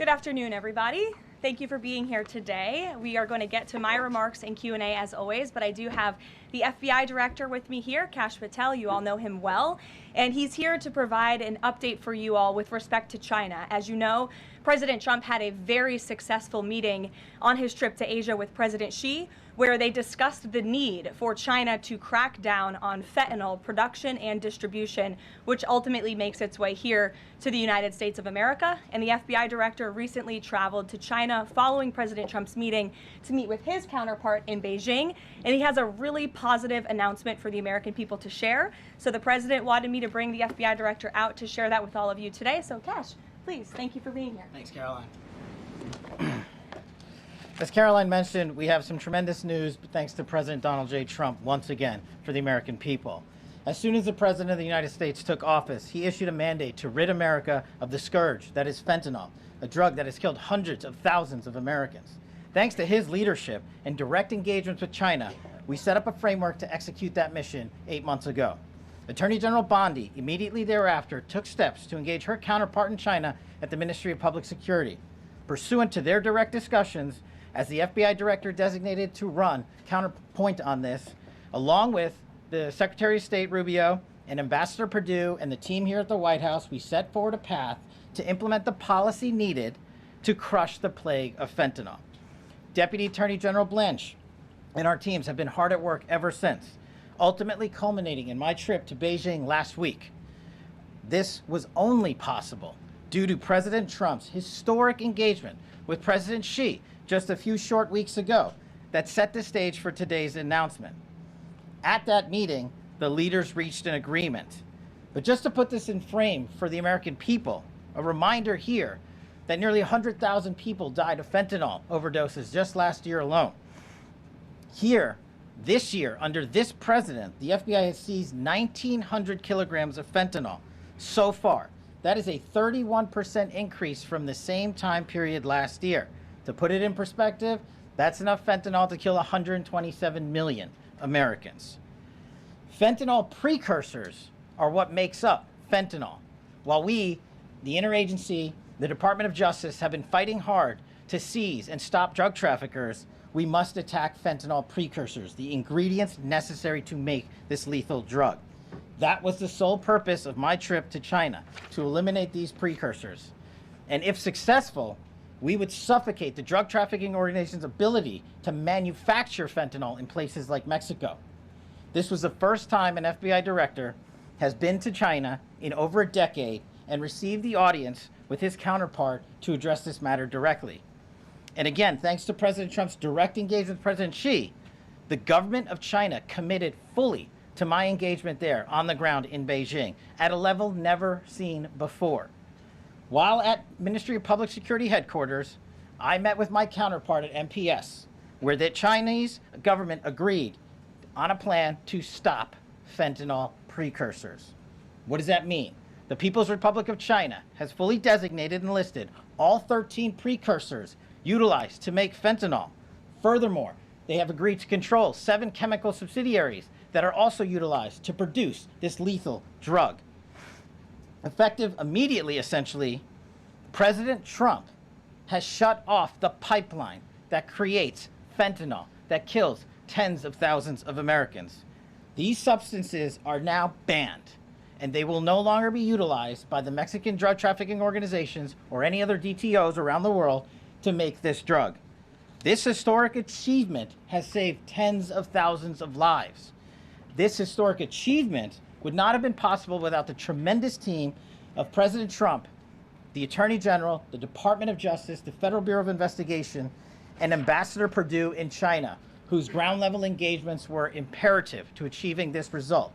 Good afternoon, everybody. Thank you for being here today. We are going to get to my remarks and Q&A as always, but I do have the FBI director with me here, Kash Patel. You all know him well, and he's here to provide an update for you all with respect to China. As you know, President Trump had a very successful meeting on his trip to Asia with President Xi, where they discussed the need for China to crack down on fentanyl production and distribution, which ultimately makes its way here to the United States of America. And the FBI director recently traveled to China following President Trump's meeting to meet with his counterpart in Beijing. And he has a really positive announcement for the American people to share. So the president wanted me to bring the FBI director out to share that with all of you today. So Kash, please, thank you for being here. Thanks, Caroline. As Caroline mentioned, we have some tremendous news thanks to President Donald J. Trump once again for the American people. As soon as the President of the United States took office, he issued a mandate to rid America of the scourge that is fentanyl, a drug that has killed hundreds of thousands of Americans. Thanks to his leadership and direct engagements with China, we set up a framework to execute that mission 8 months ago. Attorney General Bondi immediately thereafter took steps to engage her counterpart in China at the Ministry of Public Security. Pursuant to their direct discussions, as the FBI director designated to run counterpoint on this, along with the Secretary of State Rubio and Ambassador Perdue and the team here at the White House, we set forward a path to implement the policy needed to crush the plague of fentanyl. Deputy Attorney General Blanche and our teams have been hard at work ever since, ultimately culminating in my trip to Beijing last week. This was only possible due to President Trump's historic engagement with President Xi just a few short weeks ago that set the stage for today's announcement. At that meeting, the leaders reached an agreement. But just to put this in frame for the American people, a reminder here that nearly 100,000 people died of fentanyl overdoses just last year alone. Here, this year, under this president, the FBI has seized 1,900 kilograms of fentanyl so far. That is a 31% increase from the same time period last year. To put it in perspective, that's enough fentanyl to kill 127 million Americans. Fentanyl precursors are what makes up fentanyl. While we, the interagency, the Department of Justice, have been fighting hard to seize and stop drug traffickers, we must attack fentanyl precursors, the ingredients necessary to make this lethal drug. That was the sole purpose of my trip to China, to eliminate these precursors. And if successful, we would suffocate the drug trafficking organization's ability to manufacture fentanyl in places like Mexico. This was the first time an FBI director has been to China in over a decade and received the audience with his counterpart to address this matter directly. And again, thanks to President Trump's direct engagement with President Xi, the government of China committed fully to my engagement there on the ground in Beijing at a level never seen before. While at Ministry of Public Security headquarters, I met with my counterpart at MPS, where the Chinese government agreed on a plan to stop fentanyl precursors. What does that mean? The People's Republic of China has fully designated and listed all 13 precursors utilized to make fentanyl. Furthermore, they have agreed to control 7 chemical subsidiaries that are also utilized to produce this lethal drug. Effective immediately, essentially, President Trump has shut off the pipeline that creates fentanyl that kills tens of thousands of Americans. These substances are now banned, and they will no longer be utilized by the Mexican drug trafficking organizations or any other DTOs around the world to make this drug. This historic achievement has saved tens of thousands of lives. This historic achievement would not have been possible without the tremendous team of President Trump, the Attorney General, the Department of Justice, the Federal Bureau of Investigation, and Ambassador Perdue in China, whose ground-level engagements were imperative to achieving this result.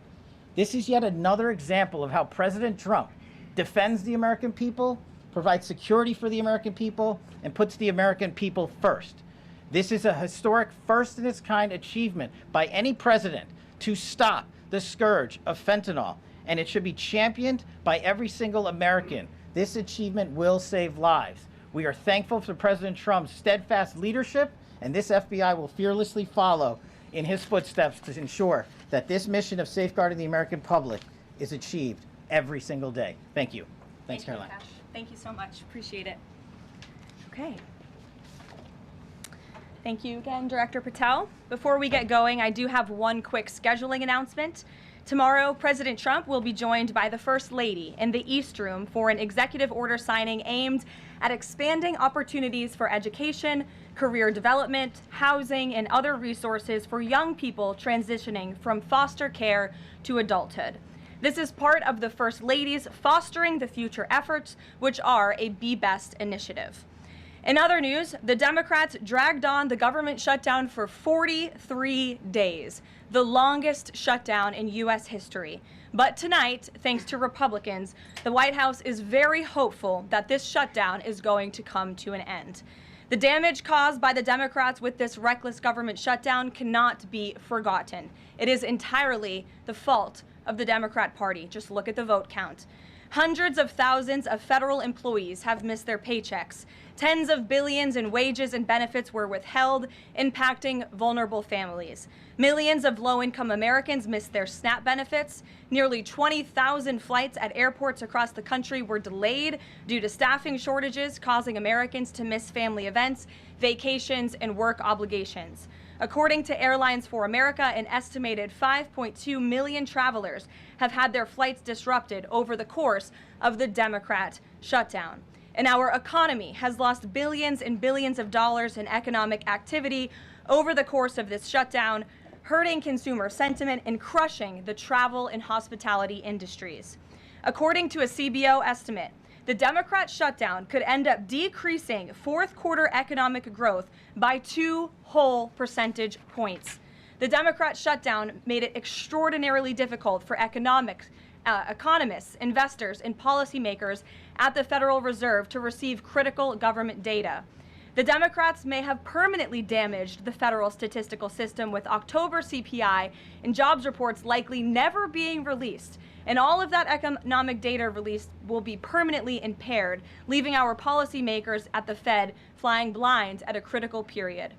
This is yet another example of how President Trump defends the American people, provides security for the American people, and puts the American people first. This is a historic first-in-its-kind achievement by any president to stop the scourge of fentanyl, and it should be championed by every single American. This achievement will save lives. We are thankful for President Trump's steadfast leadership, and this FBI will fearlessly follow in his footsteps to ensure that this mission of safeguarding the American public is achieved every single day. Thank you. Thanks, Caroline. Kash. Thank you so much. Appreciate it. Okay. Thank you again, Director Patel. Before we get going, I do have one quick scheduling announcement. Tomorrow, President Trump will be joined by the First Lady in the East Room for an executive order signing aimed at expanding opportunities for education, career development, housing, and other resources for young people transitioning from foster care to adulthood. This is part of the First Lady's Fostering the Future efforts, which are a Be Best initiative. In other news, the Democrats dragged on the government shutdown for 43 days, the longest shutdown in U.S. history. But tonight, thanks to Republicans, the White House is very hopeful that this shutdown is going to come to an end. The damage caused by the Democrats with this reckless government shutdown cannot be forgotten. It is entirely the fault of the Democrat Party. Just look at the vote count. Hundreds of thousands of federal employees have missed their paychecks. Tens of billions in wages and benefits were withheld, impacting vulnerable families. Millions of low-income Americans missed their SNAP benefits. Nearly 20,000 flights at airports across the country were delayed due to staffing shortages, causing Americans to miss family events, vacations, and work obligations. According to Airlines for America, an estimated 5.2 million travelers have had their flights disrupted over the course of the Democrat shutdown. And our economy has lost billions and billions of dollars in economic activity over the course of this shutdown, hurting consumer sentiment and crushing the travel and hospitality industries. According to a CBO estimate, the Democrat shutdown could end up decreasing fourth quarter economic growth by 2 whole percentage points. The Democrat shutdown made it extraordinarily difficult for economists, investors, and policymakers at the Federal Reserve to receive critical government data. The Democrats may have permanently damaged the federal statistical system, with October CPI and jobs reports likely never being released. And all of that economic data released will be permanently impaired, leaving our policymakers at the Fed flying blind at a critical period.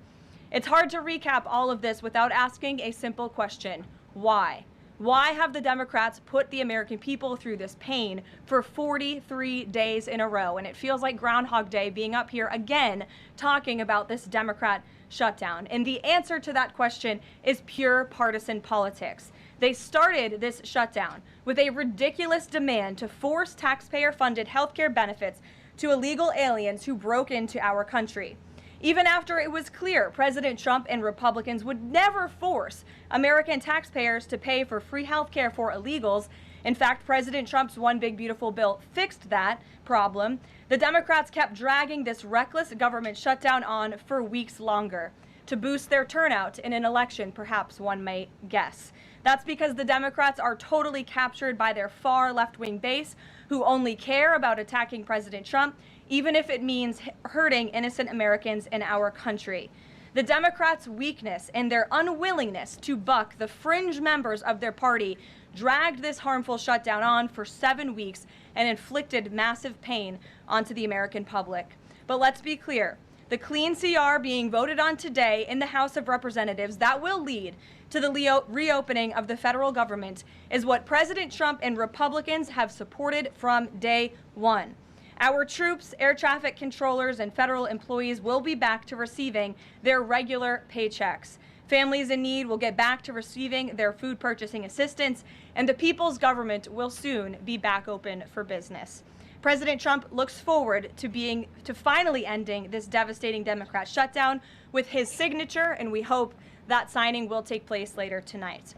It's hard to recap all of this without asking a simple question: why? Why have the Democrats put the American people through this pain for 43 days in a row? And it feels like Groundhog Day being up here again talking about this Democrat shutdown. And the answer to that question is pure partisan politics. They started this shutdown with a ridiculous demand to force taxpayer-funded healthcare benefits to illegal aliens who broke into our country. Even after it was clear President Trump and Republicans would never force American taxpayers to pay for free health care for illegals. In fact, President Trump's One Big Beautiful Bill fixed that problem. The Democrats kept dragging this reckless government shutdown on for weeks longer to boost their turnout in an election, perhaps one might guess. That's because the Democrats are totally captured by their far left-wing base, who only care about attacking President Trump, even if it means hurting innocent Americans in our country. The Democrats' weakness and their unwillingness to buck the fringe members of their party dragged this harmful shutdown on for 7 weeks and inflicted massive pain onto the American public. But let's be clear, the clean CR being voted on today in the House of Representatives that will lead to the reopening of the federal government is what President Trump and Republicans have supported from day one. Our troops, air traffic controllers, and federal employees will be back to receiving their regular paychecks. Families in need will get back to receiving their food purchasing assistance, and the people's government will soon be back open for business. President Trump looks forward to finally ending this devastating Democrat shutdown with his signature, and we hope that signing will take place later tonight.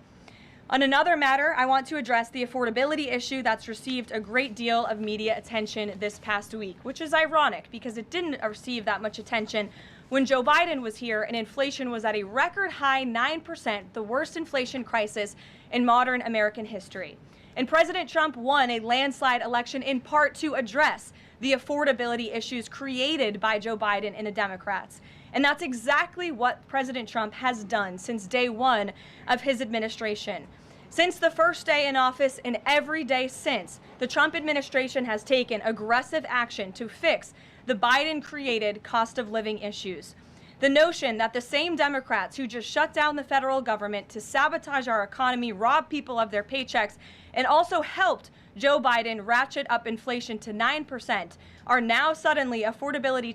On another matter, I want to address the affordability issue that's received a great deal of media attention this past week, which is ironic because it didn't receive that much attention when Joe Biden was here and inflation was at a record high 9%, the worst inflation crisis in modern American history. And President Trump won a landslide election in part to address the affordability issues created by Joe Biden and the Democrats. And that's exactly what President Trump has done since day one of his administration. Since the first day in office and every day since, the Trump administration has taken aggressive action to fix the Biden-created cost of living issues. The notion that the same Democrats who just shut down the federal government to sabotage our economy, rob people of their paychecks, and also helped Joe Biden ratchet up inflation to 9% are now suddenly affordability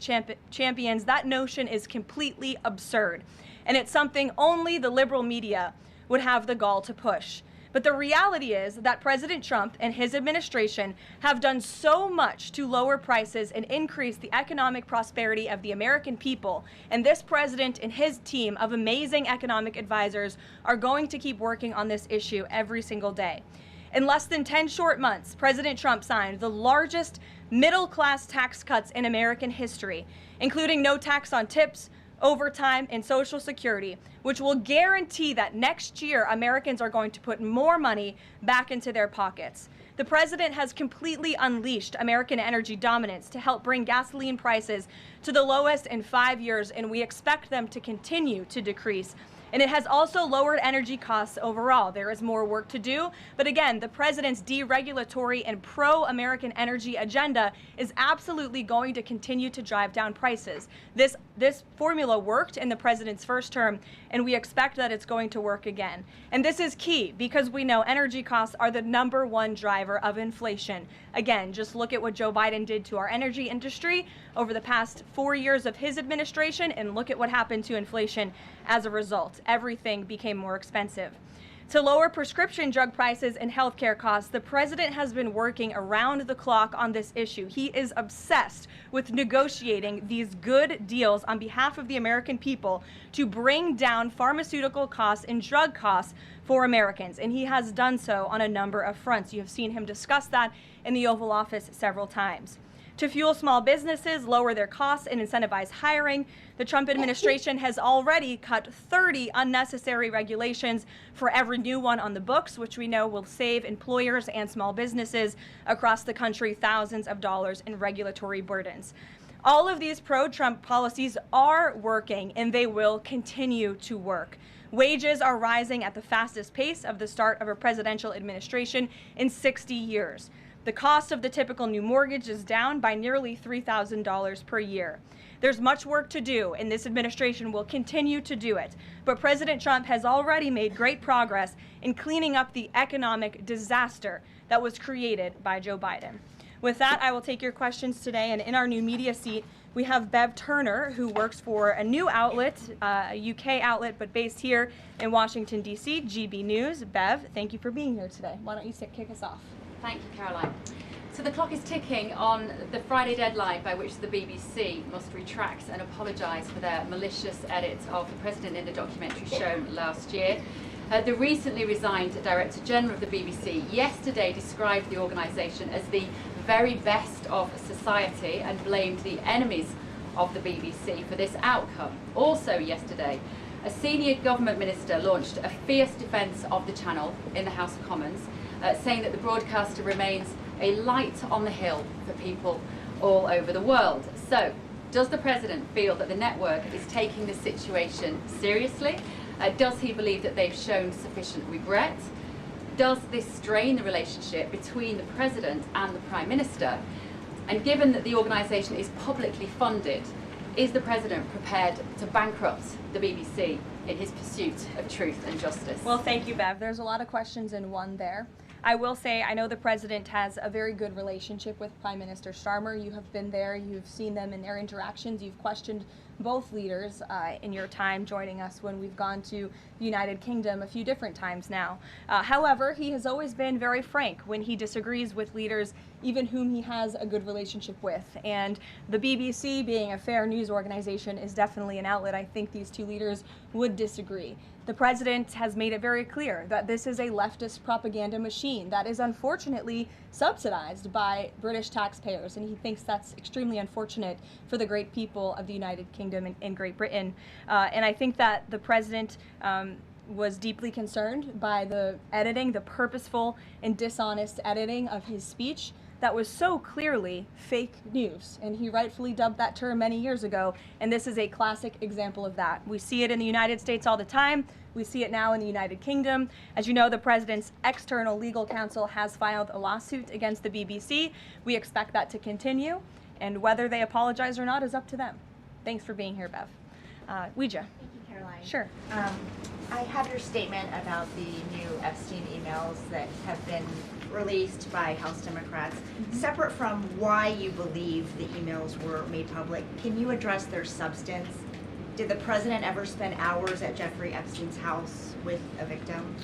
champions, that notion is completely absurd. And it's something only the liberal media would have the gall to push. But the reality is that President Trump and his administration have done so much to lower prices and increase the economic prosperity of the American people. And this president and his team of amazing economic advisors are going to keep working on this issue every single day. In less than 10 short months, President Trump signed the largest middle-class tax cuts in American history, including no tax on tips, overtime, and Social Security, which will guarantee that next year Americans are going to put more money back into their pockets. The president has completely unleashed American energy dominance to help bring gasoline prices to the lowest in 5 years, and we expect them to continue to decrease. And it has also lowered energy costs overall. There is more work to do, but again, the president's deregulatory and pro-American energy agenda is absolutely going to continue to drive down prices. This formula worked in the president's first term, and we expect that it's going to work again. And this is key because we know energy costs are the #1 driver of inflation. Again, just look at what Joe Biden did to our energy industry over the past 4 years of his administration, and look at what happened to inflation as a result. Everything became more expensive. To lower prescription drug prices and healthcare costs, the president has been working around the clock on this issue. He is obsessed with negotiating these good deals on behalf of the American people to bring down pharmaceutical costs and drug costs for Americans, and he has done so on a number of fronts. You have seen him discuss that in the Oval Office several times. To fuel small businesses, lower their costs, and incentivize hiring, the Trump administration has already cut 30 unnecessary regulations for every new one on the books, which we know will save employers and small businesses across the country thousands of dollars in regulatory burdens. All of these pro-Trump policies are working, and they will continue to work. Wages are rising at the fastest pace of the start of a presidential administration in 60 years. The cost of the typical new mortgage is down by nearly $3,000 per year. There's much work to do, and this administration will continue to do it. But President Trump has already made great progress in cleaning up the economic disaster that was created by Joe Biden. With that, I will take your questions today, and in our new media seat, we have Bev Turner, who works for a new outlet, a UK outlet, but based here in Washington, D.C., GB News. Bev, thank you for being here today. Why don't you kick us off? Thank you, Caroline. So the clock is ticking on the Friday deadline by which the BBC must retract and apologise for their malicious edit of the president in the documentary shown last year. The recently resigned Director General of the BBC yesterday described the organisation as the very best of society and blamed the enemies of the BBC for this outcome. Also yesterday, a senior government minister launched a fierce defence of the channel in the House of Commons, saying that the broadcaster remains a light on the hill for people all over the world. So, does the president feel that the network is taking the situation seriously? Does he believe that they've shown sufficient regret? Does this strain the relationship between the president and the prime minister? And given that the organisation is publicly funded, is the president prepared to bankrupt the BBC in his pursuit of truth and justice? Well, thank you, Bev. There's a lot of questions in one there. I will say I know the president has a very good relationship with Prime Minister Starmer. You have been there, you've seen them in their interactions, you've questioned both leaders in your time joining us when we've gone to the United Kingdom a few different times now. However, he has always been very frank when he disagrees with leaders even whom he has a good relationship with. And the BBC, being a fair news organization, is definitely an outlet. I think these two leaders would disagree. The president has made it very clear that this is a leftist propaganda machine that is unfortunately subsidized by British taxpayers, and he thinks that's extremely unfortunate for the great people of the United Kingdom and Great Britain. And I think that the president was deeply concerned by the editing, the purposeful and dishonest editing of his speech that was so clearly fake news, and he rightfully dubbed that term many years ago, and this is a classic example of that. We see it in the United States all the time. We see it now in the United Kingdom. As you know, the president's external legal counsel has filed a lawsuit against the BBC. We expect that to continue, and whether they apologize or not is up to them. Thanks for being here, Bev. Ouija. Thank you, Caroline. Sure. I have your statement about the new Epstein emails that have been released by House Democrats. Separate from why you believe the emails were made public, can you address their substance? Did the president ever spend hours at Jeffrey Epstein's house with a victim?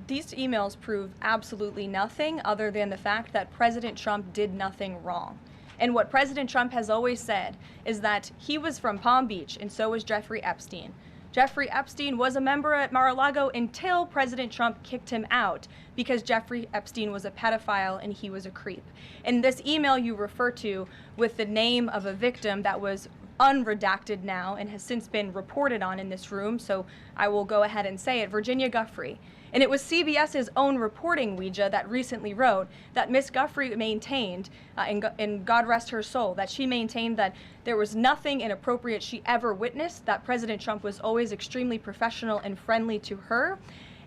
These emails prove absolutely nothing other than the fact that President Trump did nothing wrong. And what President Trump has always said is that he was from Palm Beach, and so was Jeffrey Epstein. Jeffrey Epstein was a member at Mar-a-Lago until President Trump kicked him out because Jeffrey Epstein was a pedophile and he was a creep. And this email you refer to with the name of a victim that was unredacted now and has since been reported on in this room, so I will go ahead and say it, Virginia Giuffre. And it was CBS's own reporting, Ouija, that recently wrote that Miss Giuffre maintained, and God rest her soul, that she maintained that there was nothing inappropriate she ever witnessed, that President Trump was always extremely professional and friendly to her.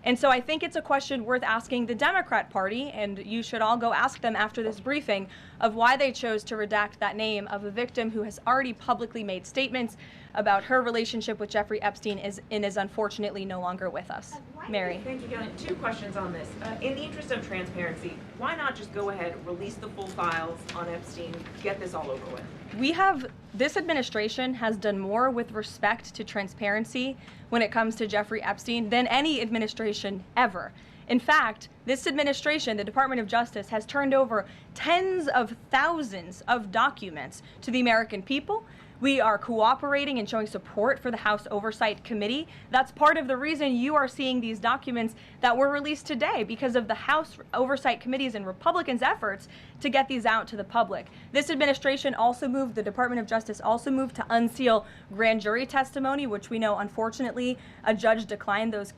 And so I think it's a question worth asking the Democrat Party, and you should all go ask them after this briefing, of why they chose to redact that name of a victim who has already publicly made statements about her relationship with Jeffrey Epstein and is unfortunately no longer with us. Mary. Thank you, Caroline. Two questions on this. In the interest of transparency, why not just go ahead, release the full files on Epstein, get this all over with? This administration has done more with respect to transparency when it comes to Jeffrey Epstein than any administration ever. In fact, this administration, the Department of Justice, has turned over tens of thousands of documents to the American people. We are cooperating and showing support for the House Oversight Committee. That's part of the reason you are seeing these documents that were released today, because of the House Oversight Committee's and Republicans' efforts to get these out to the public. This administration also moved, the Department of Justice also moved to unseal grand jury testimony, which we know, unfortunately, a judge declined those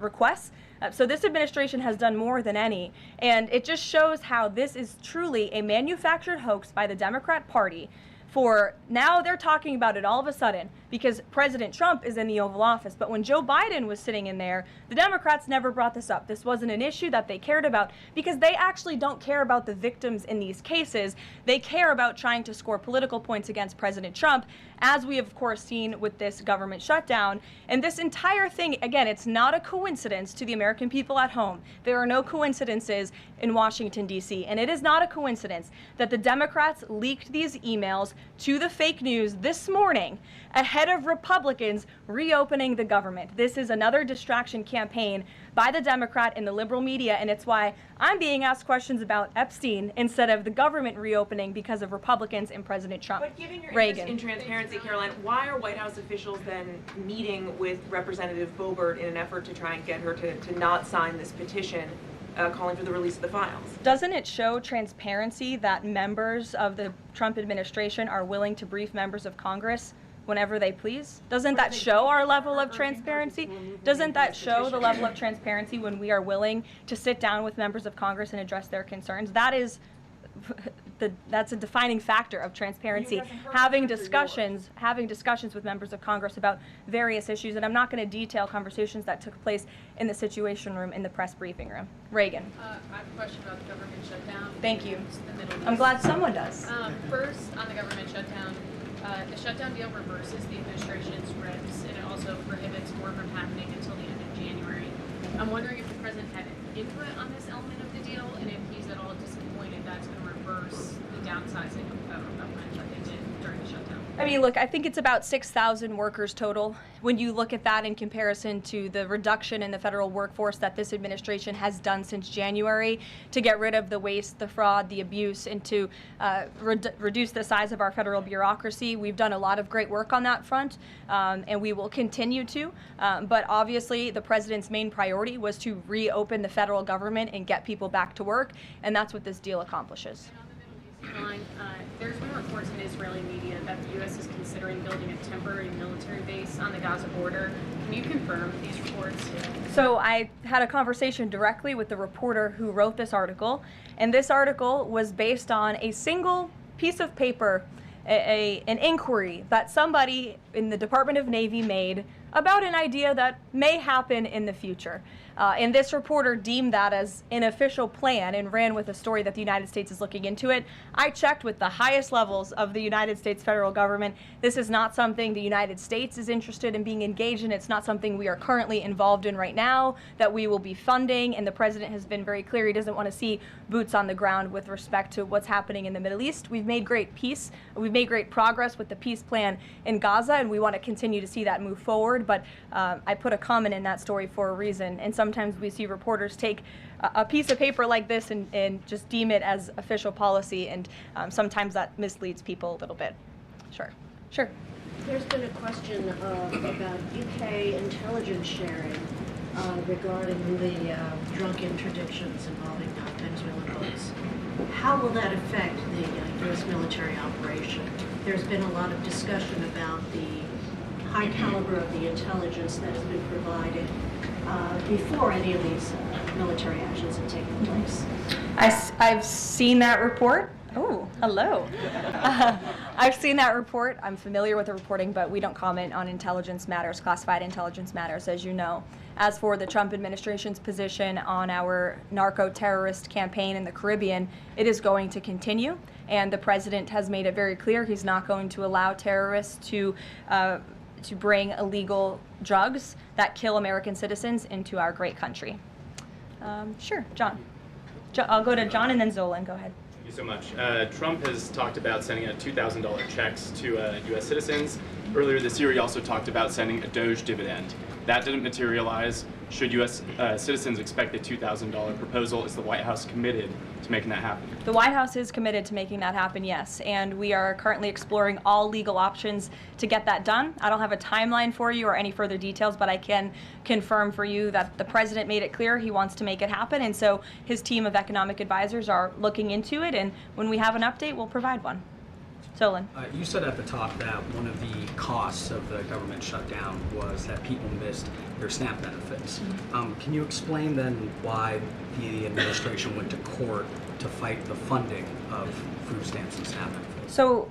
requests. So this administration has done more than any, and it just shows how this is truly a manufactured hoax by the Democrat Party. For now, they're talking about it all of a sudden because President Trump is in the Oval Office. But when Joe Biden was sitting in there, the Democrats never brought this up. This wasn't an issue that they cared about because they actually don't care about the victims in these cases. They care about trying to score political points against President Trump, as we have, of course, seen with this government shutdown. And this entire thing, again, it's not a coincidence to the American people at home. There are no coincidences in Washington, D.C. And it is not a coincidence that the Democrats leaked these emails to the fake news this morning ahead of Republicans reopening the government. This is another distraction campaign by the Democrat and the liberal media, and it's why I'm being asked questions about Epstein instead of the government reopening because of Republicans and President Trump. But given your Reagan. interest in transparency, Caroline, why are White House officials then meeting with Representative Boebert in an effort to try and get her to not sign this petition calling for the release of the files? Doesn't it show transparency that members of the Trump administration are willing to brief members of Congress whenever they please? Doesn't that show our level of transparency? Doesn't that show the level of transparency when we are willing to sit down with members of Congress and address their concerns? That's a defining factor of transparency. Having discussions with members of Congress about various issues, and I'm not going to detail conversations that took place in the Situation Room in the press briefing room. Reagan. I have a question about the government shutdown. Thank you. The Middle East. I'm glad someone does. First, on the government shutdown, the shutdown deal reverses the administration's regs, and it also prohibits more from happening until the end of January. I'm wondering if the president had input on this element of the deal, and if he's at all disappointed that's going to reverse the downsizing of the federal government that they did during the shutdown. I mean, look, I think it's about 6,000 workers total. When you look at that in comparison to the reduction in the federal workforce that this administration has done since January to get rid of the waste, the fraud, the abuse, and to reduce the size of our federal bureaucracy, we've done a lot of great work on that front, and we will continue to. But obviously, the president's main priority was to reopen the federal government and get people back to work, and that's what this deal accomplishes. Caroline, there's been reports in Israeli media that the U.S. is considering building a temporary military base on the Gaza border. Can you confirm these reports? So I had a conversation directly with the reporter who wrote this article, and this article was based on a single piece of paper, an inquiry that somebody in the Department of Navy made about an idea that may happen in the future. And this reporter deemed that as an official plan and ran with a story that the United States is looking into it. I checked with the highest levels of the United States federal government. This is not something the United States is interested in being engaged in. It's not something we are currently involved in right now that we will be funding. And the president has been very clear he doesn't want to see boots on the ground with respect to what's happening in the Middle East. We've made great progress with the peace plan in Gaza, and we want to continue to see that move forward. But I put a comment in that story for a reason, and sometimes we see reporters take a piece of paper like this and just deem it as official policy, and sometimes that misleads people a little bit. Sure. There's been a question about UK intelligence sharing regarding the drunk interdictions involving Venezuelan boats. How will that affect the U.S. military operation? There's been a lot of discussion about the high caliber of the intelligence that has been provided before any of these military actions have taken place. I've seen that report. Oh, hello. I've seen that report. I'm familiar with the reporting, but we don't comment on intelligence matters, classified intelligence matters, as you know. As for the Trump administration's position on our narco-terrorist campaign in the Caribbean, it is going to continue, and the president has made it very clear he's not going to allow terrorists to bring illegal drugs that kill American citizens into our great country. Sure, John. I'll go to John and then Zolan. Go ahead. Thank you so much. Trump has talked about sending out $2,000 checks to U.S. citizens. Earlier this year, he also talked about sending a Doge dividend. That didn't materialize. Should U.S. Citizens expect the $2,000 proposal? Is the White House committed to making that happen? The White House is committed to making that happen, yes. And we are currently exploring all legal options to get that done. I don't have a timeline for you or any further details, but I can confirm for you that the president made it clear he wants to make it happen. And so his team of economic advisors are looking into it. And when we have an update, we'll provide one. Solon. You said at the top that one of the costs of the government shutdown was that people missed their SNAP benefits. Can you explain then why the administration went to court to fight the funding of food stamps and SNAP benefits? So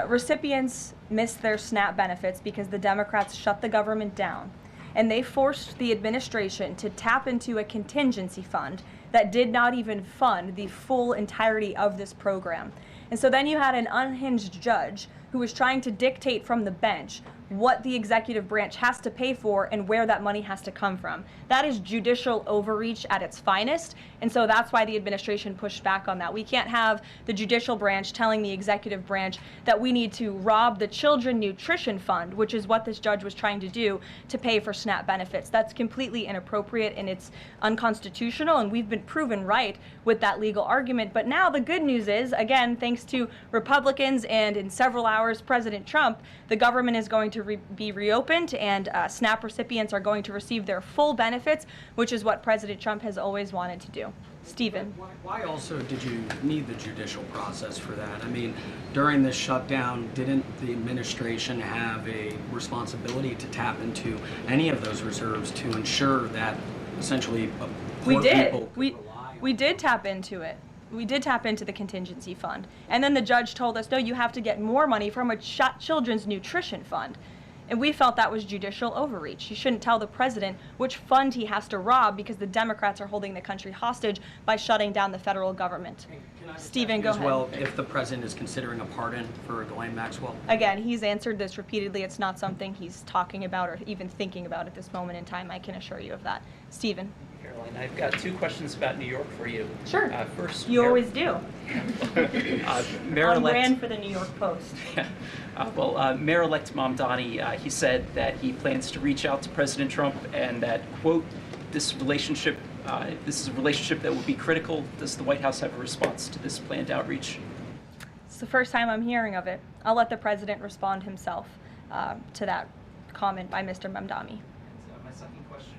recipients missed their SNAP benefits because the Democrats shut the government down, and they forced the administration to tap into a contingency fund that did not even fund the full entirety of this program. And so then you had an unhinged judge who was trying to dictate from the bench what the executive branch has to pay for and where that money has to come from. That is judicial overreach at its finest, and so that's why the administration pushed back on that. We can't have the judicial branch telling the executive branch that we need to rob the Children Nutrition Fund, which is what this judge was trying to do, to pay for SNAP benefits. That's completely inappropriate and it's unconstitutional, and we've been proven right with that legal argument. But now the good news is, again, thanks to Republicans and in several hours President Trump, the government is going to be reopened, and SNAP recipients are going to receive their full benefits, which is what President Trump has always wanted to do. Stephen. Why also did you need the judicial process for that? I mean, during this shutdown, didn't the administration have a responsibility to tap into any of those reserves to ensure that essentially poor people could rely on? We did tap into it. We did tap into the contingency fund. And then the judge told us, no, you have to get more money from a Children's Nutrition Fund. And we felt that was judicial overreach. You shouldn't tell the president which fund he has to rob because the Democrats are holding the country hostage by shutting down the federal government. Stephen, go ahead. Well, if the president is considering a pardon for Ghislaine Maxwell? Again, he's answered this repeatedly. It's not something he's talking about or even thinking about at this moment in time. I can assure you of that. Stephen. Karoline, I've got two questions about New York for you. Sure. First, you always do. Mayor-elect, on brand for the New York Post. Mayor-elect Mamdani, he said that he plans to reach out to President Trump and that, quote, this is a relationship that will be critical. Does the White House have a response to this planned outreach? It's the first time I'm hearing of it. I'll let the president respond himself to that comment by Mr. Mamdani. My second question,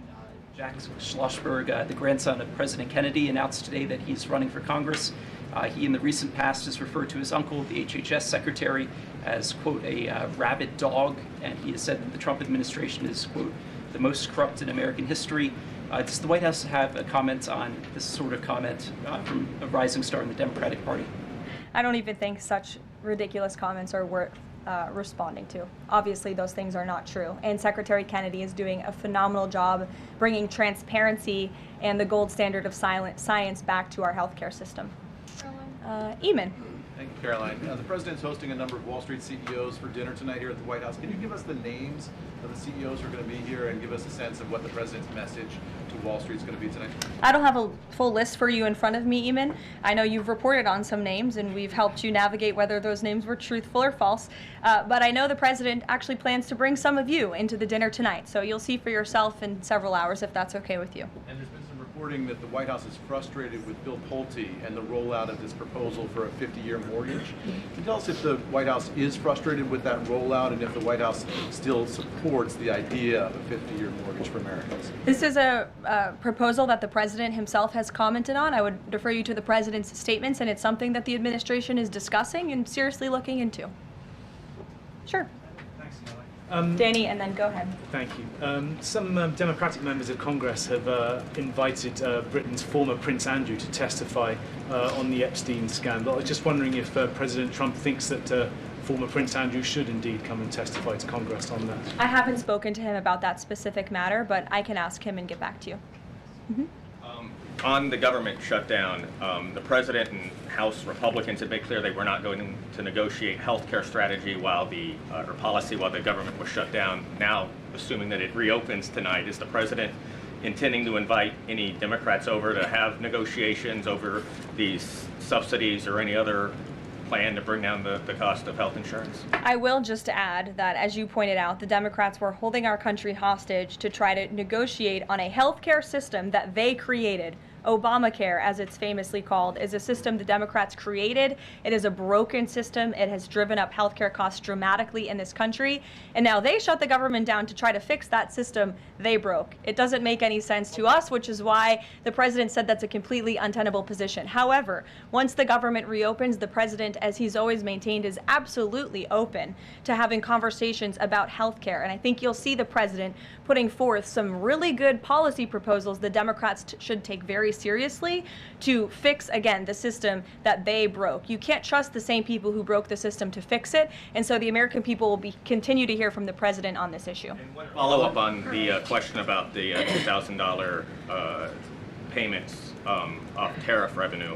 Jack Schlossberg, the grandson of President Kennedy, announced today that he's running for Congress. He, in the recent past, has referred to his uncle, the HHS secretary, as, quote, a rabid dog, and he has said that the Trump administration is, quote, the most corrupt in American history. Does the White House have a comment on this sort of comment from a rising star in the Democratic Party? I don't even think such ridiculous comments are responding to. Obviously, those things are not true. And Secretary Kennedy is doing a phenomenal job bringing transparency and the gold standard of science back to our healthcare system. Eamon. Thank you, Caroline. The President's hosting a number of Wall Street CEOs for dinner tonight here at the White House. Can you give us the names of the CEOs who are going to be here and give us a sense of what the President's message to Wall Street is going to be tonight? I don't have a full list for you in front of me, Eamon. I know you've reported on some names, and we've helped you navigate whether those names were truthful or false. But I know the President actually plans to bring some of you into the dinner tonight, so you'll see for yourself in several hours if that's okay with you. And there's been some reporting that the White House is frustrated with Bill Pulte and the rollout of this proposal for a 50-year mortgage. Can you tell us if the White House is frustrated with that rollout and if the White House still supports the idea of a 50-year mortgage for Americans? This is a proposal that the President himself has commented on. I would defer you to the President's statements, and it's something that the administration is discussing and seriously looking into. Sure. Danny, and then go ahead. Thank you. Some Democratic members of Congress have invited Britain's former Prince Andrew to testify on the Epstein scandal. I was just wondering if President Trump thinks that former Prince Andrew should indeed come and testify to Congress on that. I haven't spoken to him about that specific matter, but I can ask him and get back to you. On the government shutdown, the President and House Republicans have made clear they were not going to negotiate health care strategy or policy while the government was shut down. Now, assuming that it reopens tonight, is the President intending to invite any Democrats over to have negotiations over these subsidies or any other plan to bring down the cost of health insurance? I will just add that, as you pointed out, the Democrats were holding our country hostage to try to negotiate on a healthcare system that they created. Obamacare, as it's famously called, is a system the Democrats created. It is a broken system. It has driven up healthcare costs dramatically in this country. And now they shut the government down to try to fix that system they broke. It doesn't make any sense to us, which is why the President said that's a completely untenable position. However, once the government reopens, the President, as he's always maintained, is absolutely open to having conversations about healthcare. And I think you'll see the President putting forth some really good policy proposals the Democrats should take very seriously to fix, again, the system that they broke. You can't trust the same people who broke the system to fix it, and so the American people will continue to hear from the President on this issue. Follow up on the question about the $2,000 payments off tariff revenue.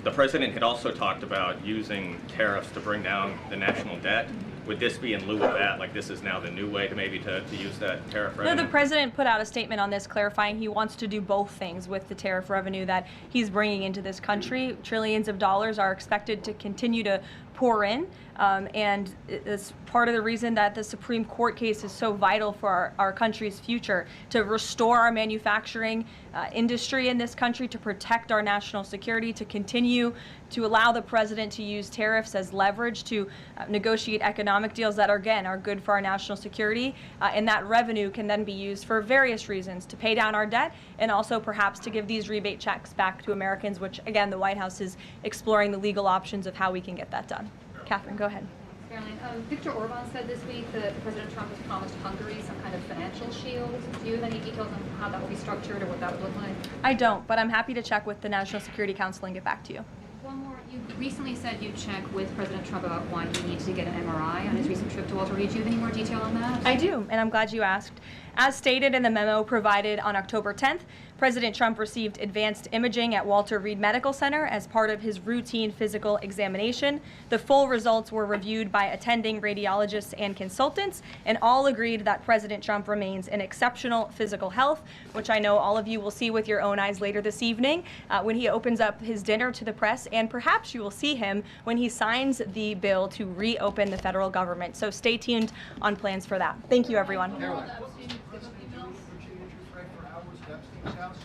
The President had also talked about using tariffs to bring down the national debt. Would this be in lieu of that? Like, this is now the new way to maybe to use that tariff revenue? No, the President put out a statement on this clarifying he wants to do both things with the tariff revenue that he's bringing into this country. Trillions of dollars are expected to continue to pour in, and it's part of the reason that the Supreme Court case is so vital for our country's future, to restore our manufacturing industry in this country, to protect our national security, to continue to allow the President to use tariffs as leverage to negotiate economic deals that, again, are good for our national security. And that revenue can then be used for various reasons, to pay down our debt and also perhaps to give these rebate checks back to Americans, which, again, the White House is exploring the legal options of how we can get that done. Catherine, go ahead. Caroline, Viktor Orban said this week that President Trump has promised Hungary some kind of financial shield. Do you have any details on how that will be structured or what that would look like? I don't, but I'm happy to check with the National Security Council and get back to you. One more. You recently said you'd check with President Trump about why he needs to get an MRI on his recent trip to Walter Reed. Do you have any more detail on that? I do, and I'm glad you asked. As stated in the memo provided on October 10th, President Trump received advanced imaging at Walter Reed Medical Center as part of his routine physical examination. The full results were reviewed by attending radiologists and consultants, and all agreed that President Trump remains in exceptional physical health, which I know all of you will see with your own eyes later this evening when he opens up his dinner to the press, and perhaps you will see him when he signs the bill to reopen the federal government. So stay tuned on plans for that. Thank you, everyone. House?